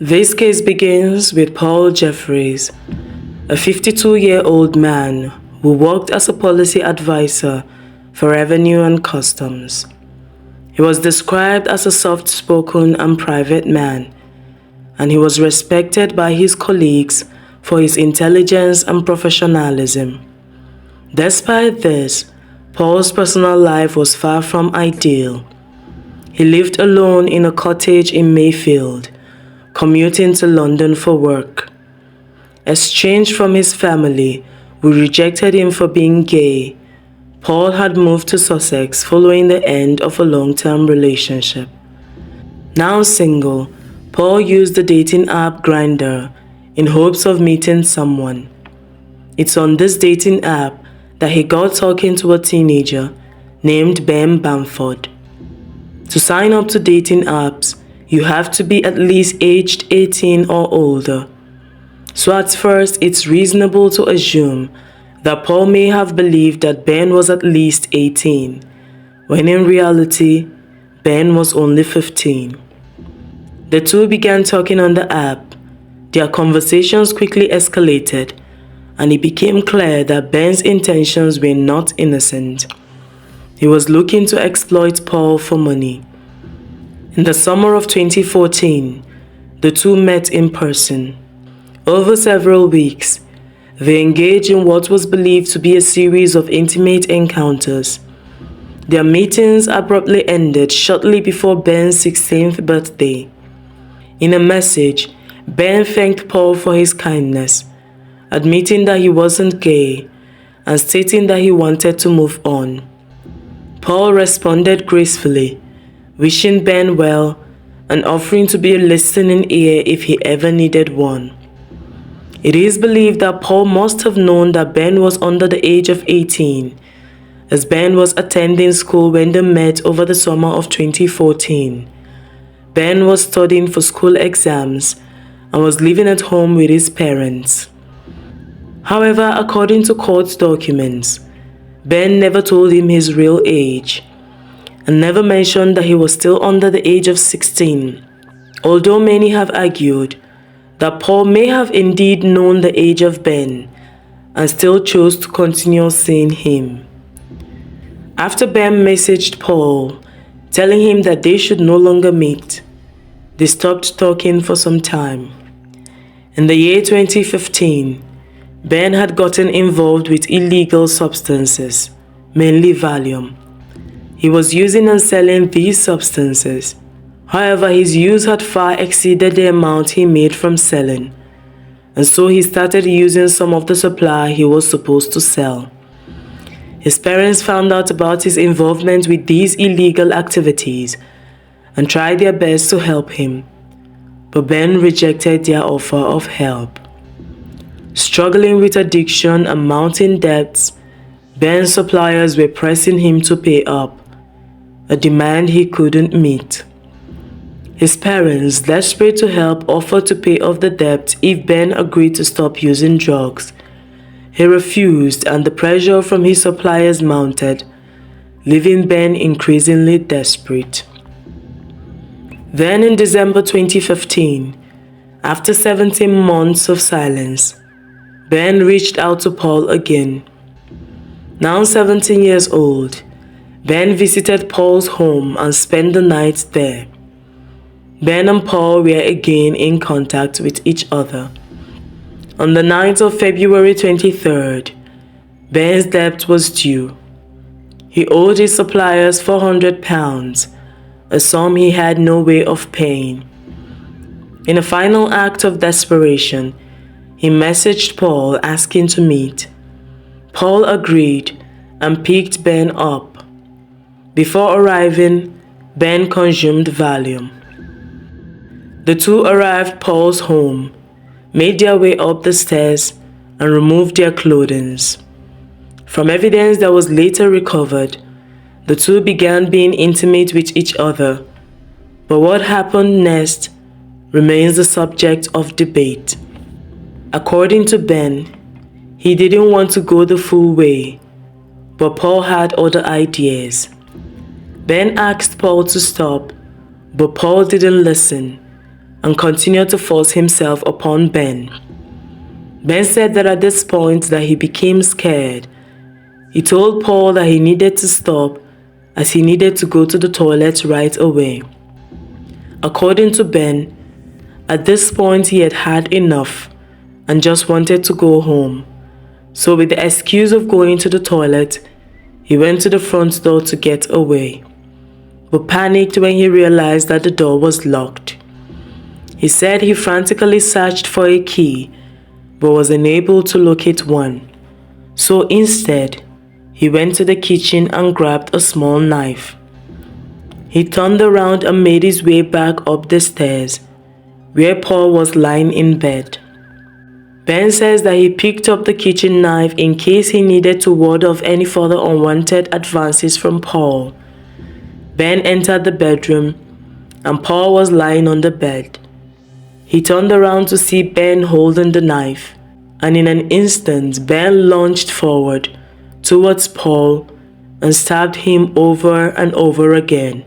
This case begins with Paul Jeffries, a 52-year-old man who worked as a policy advisor for Revenue and Customs. He was described as a soft-spoken and private man, and he was respected by his colleagues for his intelligence and professionalism. Despite this, Paul's personal life was far from ideal. He lived alone in a cottage in Mayfield, commuting to London for work. Estranged from his family, who rejected him for being gay, Paul had moved to Sussex following the end of a long-term relationship. Now single, Paul used the dating app Grindr in hopes of meeting someone. It's on this dating app that he got talking to a teenager named Ben Bamford. To sign up to dating apps, you have to be at least aged 18 or older. So at first, it's reasonable to assume that Paul may have believed that Ben was at least 18, when in reality, Ben was only 15. The two began talking on the app. Their conversations quickly escalated, and it became clear that Ben's intentions were not innocent. He was looking to exploit Paul for money. In the summer of 2014, the two met in person. Over several weeks, they engaged in what was believed to be a series of intimate encounters. Their meetings abruptly ended shortly before Ben's 16th birthday. In a message, Ben thanked Paul for his kindness, admitting that he wasn't gay and stating that he wanted to move on. Paul responded gracefully, wishing Ben well and offering to be a listening ear if he ever needed one. It is believed that Paul must have known that Ben was under the age of 18, as Ben was attending school when they met over the summer of 2014. Ben was studying for school exams and was living at home with his parents. However, according to court documents, Ben never told him his real age and never mentioned that he was still under the age of 16, although many have argued that Paul may have indeed known the age of Ben and still chose to continue seeing him. After Ben messaged Paul, telling him that they should no longer meet, they stopped talking for some time. In the year 2015, Ben had gotten involved with illegal substances, mainly Valium. He was using and selling these substances. However, his use had far exceeded the amount he made from selling, and so he started using some of the supply he was supposed to sell. His parents found out about his involvement with these illegal activities and tried their best to help him, but Ben rejected their offer of help. Struggling with addiction and mounting debts, Ben's suppliers were pressing him to pay up, a demand he couldn't meet. His parents, desperate to help, offered to pay off the debt if Ben agreed to stop using drugs. He refused, and the pressure from his suppliers mounted, leaving Ben increasingly desperate. Then in December 2015, after 17 months of silence, Ben reached out to Paul again. Now 17 years old, Ben visited Paul's home and spent the night there. Ben and Paul were again in contact with each other. On the night of February 23rd, Ben's debt was due. He owed his suppliers £400, a sum he had no way of paying. In a final act of desperation, he messaged Paul asking to meet. Paul agreed and picked Ben up. Before arriving, Ben consumed Valium. The two arrived at Paul's home, made their way up the stairs, and removed their clothing. From evidence that was later recovered, the two began being intimate with each other, but what happened next remains the subject of debate. According to Ben, he didn't want to go the full way, but Paul had other ideas. Ben asked Paul to stop, but Paul didn't listen, and continued to force himself upon Ben. Ben said that at this point that he became scared. He told Paul that he needed to stop as he needed to go to the toilet right away. According to Ben, at this point he had had enough and just wanted to go home. So with the excuse of going to the toilet, he went to the front door to get away, but panicked when he realized that the door was locked. He said he frantically searched for a key, but was unable to locate one. So instead, he went to the kitchen and grabbed a small knife. He turned around and made his way back up the stairs, where Paul was lying in bed. Ben says that he picked up the kitchen knife in case he needed to ward off any further unwanted advances from Paul. Ben entered the bedroom, and Paul was lying on the bed. He turned around to see Ben holding the knife, and in an instant Ben lunged forward towards Paul and stabbed him over and over again.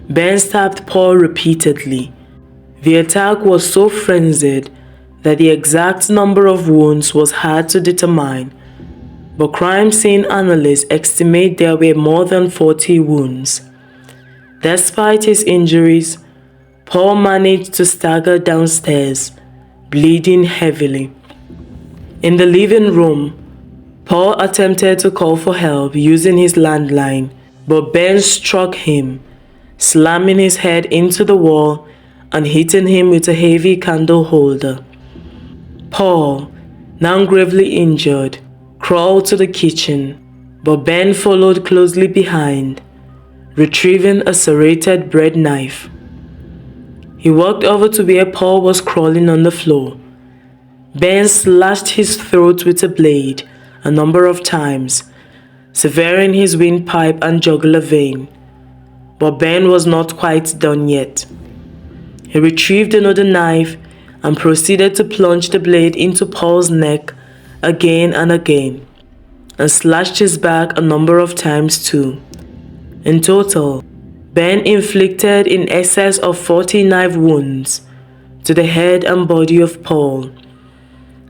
Ben stabbed Paul repeatedly. The attack was so frenzied that the exact number of wounds was hard to determine, but crime scene analysts estimate there were more than 40 wounds. Despite his injuries, Paul managed to stagger downstairs, bleeding heavily. In the living room, Paul attempted to call for help using his landline, but Ben struck him, slamming his head into the wall and hitting him with a heavy candle holder. Paul, now gravely injured, crawled to the kitchen, but Ben followed closely behind, retrieving a serrated bread knife. He walked over to where Paul was crawling on the floor. Ben slashed his throat with a blade a number of times, severing his windpipe and jugular vein. But Ben was not quite done yet. He retrieved another knife and proceeded to plunge the blade into Paul's neck again and again, and slashed his back a number of times too. In total, Ben inflicted in excess of 40 knife wounds to the head and body of Paul,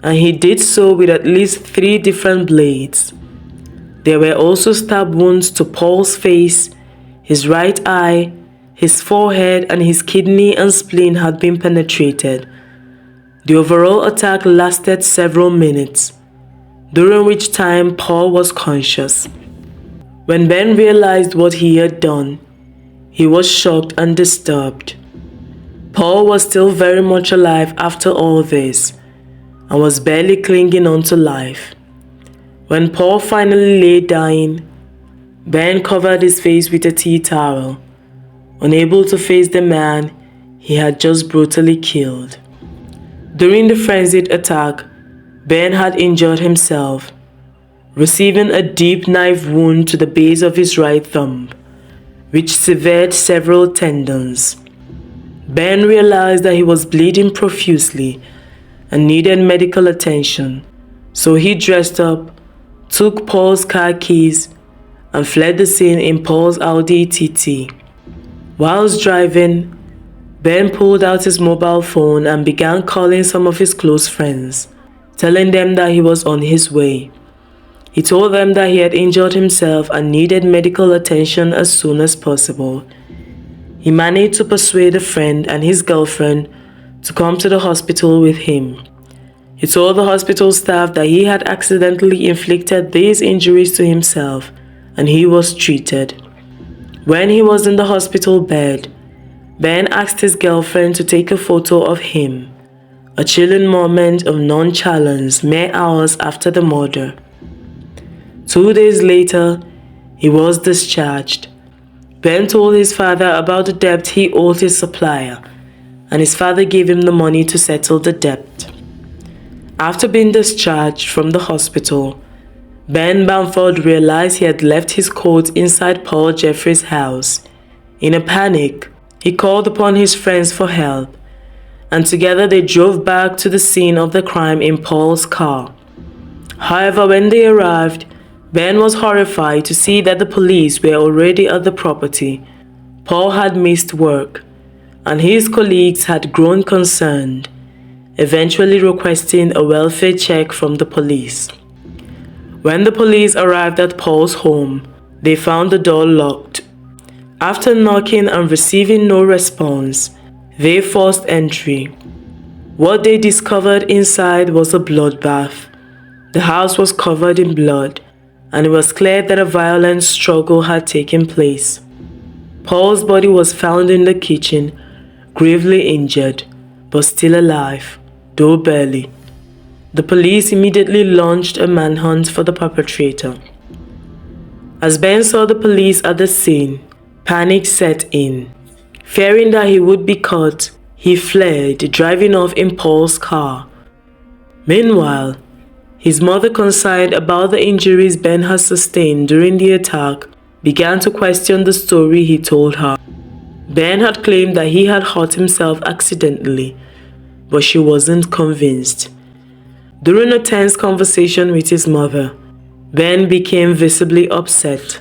and he did so with at least 3 different blades. There were also stab wounds to Paul's face, his right eye, his forehead, and his kidney and spleen had been penetrated. The overall attack lasted several minutes, during which time Paul was conscious. When Ben realized what he had done, he was shocked and disturbed. Paul was still very much alive after all this, and was barely clinging on to life. When Paul finally lay dying, Ben covered his face with a tea towel, unable to face the man he had just brutally killed. During the frenzied attack, Ben had injured himself, receiving a deep knife wound to the base of his right thumb, which severed several tendons. Ben realized that he was bleeding profusely and needed medical attention, so he dressed up, took Paul's car keys, and fled the scene in Paul's Audi TT. Whilst driving, Ben pulled out his mobile phone and began calling some of his close friends, telling them that he was on his way. He told them that he had injured himself and needed medical attention as soon as possible. He managed to persuade a friend and his girlfriend to come to the hospital with him. He told the hospital staff that he had accidentally inflicted these injuries to himself and he was treated. When he was in the hospital bed, Ben asked his girlfriend to take a photo of him, a chilling moment of nonchalance mere hours after the murder. 2 days later, he was discharged. Ben told his father about the debt he owed his supplier, and his father gave him the money to settle the debt. After being discharged from the hospital, Ben Bamford realized he had left his coat inside Paul Jeffries' house. In a panic, he called upon his friends for help, and together they drove back to the scene of the crime in Paul's car. However, when they arrived, Ben was horrified to see that the police were already at the property. Paul had missed work, and his colleagues had grown concerned, eventually requesting a welfare check from the police. When the police arrived at Paul's home, they found the door locked. After knocking and receiving no response, they forced entry. What they discovered inside was a bloodbath. The house was covered in blood, and it was clear that a violent struggle had taken place. Paul's body was found in the kitchen, gravely injured, but still alive, though barely. The police immediately launched a manhunt for the perpetrator. As Ben saw the police at the scene, panic set in. Fearing that he would be caught, he fled, driving off in Paul's car. Meanwhile, his mother, concerned about the injuries Ben had sustained during the attack, began to question the story he told her. Ben had claimed that he had hurt himself accidentally, but she wasn't convinced. During a tense conversation with his mother, Ben became visibly upset.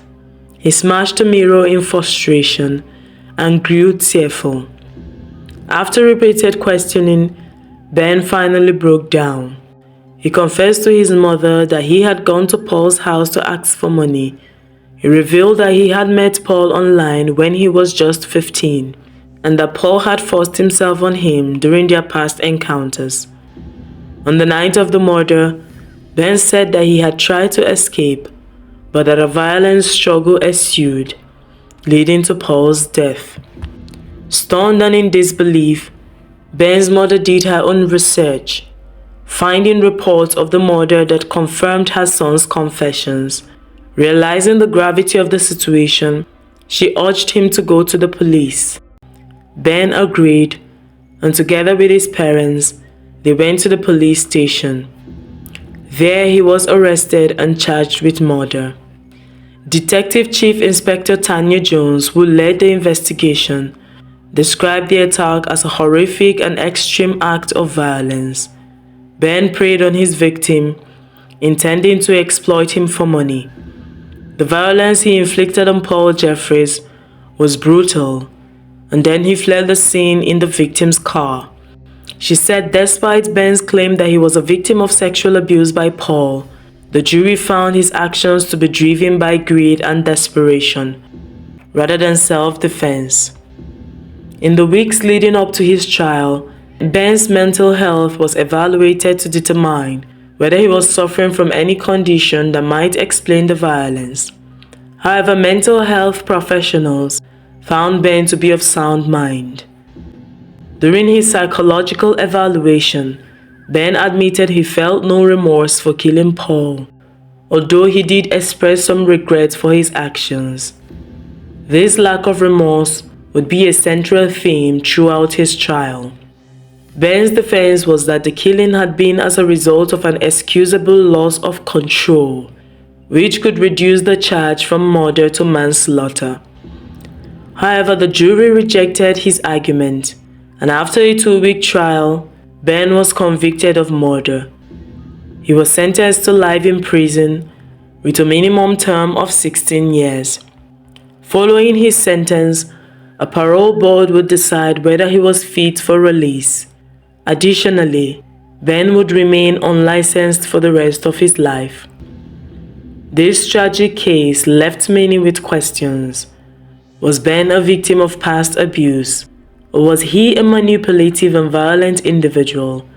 He smashed a mirror in frustration and grew tearful. After repeated questioning, Ben finally broke down. He confessed to his mother that he had gone to Paul's house to ask for money. He revealed that he had met Paul online when he was just 15, and that Paul had forced himself on him during their past encounters. On the night of the murder, Ben said that he had tried to escape, but that a violent struggle ensued, leading to Paul's death. Stunned and in disbelief, Ben's mother did her own research, finding reports of the murder that confirmed her son's confessions. Realizing the gravity of the situation, she urged him to go to the police. Ben agreed, and together with his parents, they went to the police station. There he was arrested and charged with murder. Detective Chief Inspector Tanya Jones, who led the investigation, described the attack as a horrific and extreme act of violence. Ben preyed on his victim, intending to exploit him for money. The violence he inflicted on Paul Jeffries was brutal, and then he fled the scene in the victim's car. She said despite Ben's claim that he was a victim of sexual abuse by Paul, the jury found his actions to be driven by greed and desperation, rather than self-defense. In the weeks leading up to his trial, Ben's mental health was evaluated to determine whether he was suffering from any condition that might explain the violence. However, mental health professionals found Ben to be of sound mind. During his psychological evaluation, Ben admitted he felt no remorse for killing Paul, although he did express some regret for his actions. This lack of remorse would be a central theme throughout his trial. Ben's defense was that the killing had been as a result of an excusable loss of control, which could reduce the charge from murder to manslaughter. However, the jury rejected his argument, and after a 2-week trial, Ben was convicted of murder. He was sentenced to life in prison with a minimum term of 16 years. Following his sentence, a parole board would decide whether he was fit for release. Additionally, Ben would remain unlicensed for the rest of his life. This tragic case left many with questions. Was Ben a victim of past abuse? Or was he a manipulative and violent individual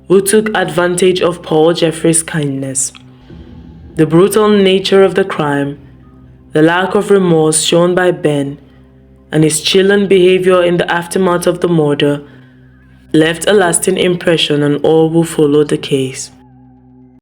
who took advantage of Paul Jeffries' kindness? The brutal nature of the crime, the lack of remorse shown by Ben, and his chilling behavior in the aftermath of the murder left a lasting impression on all who followed the case.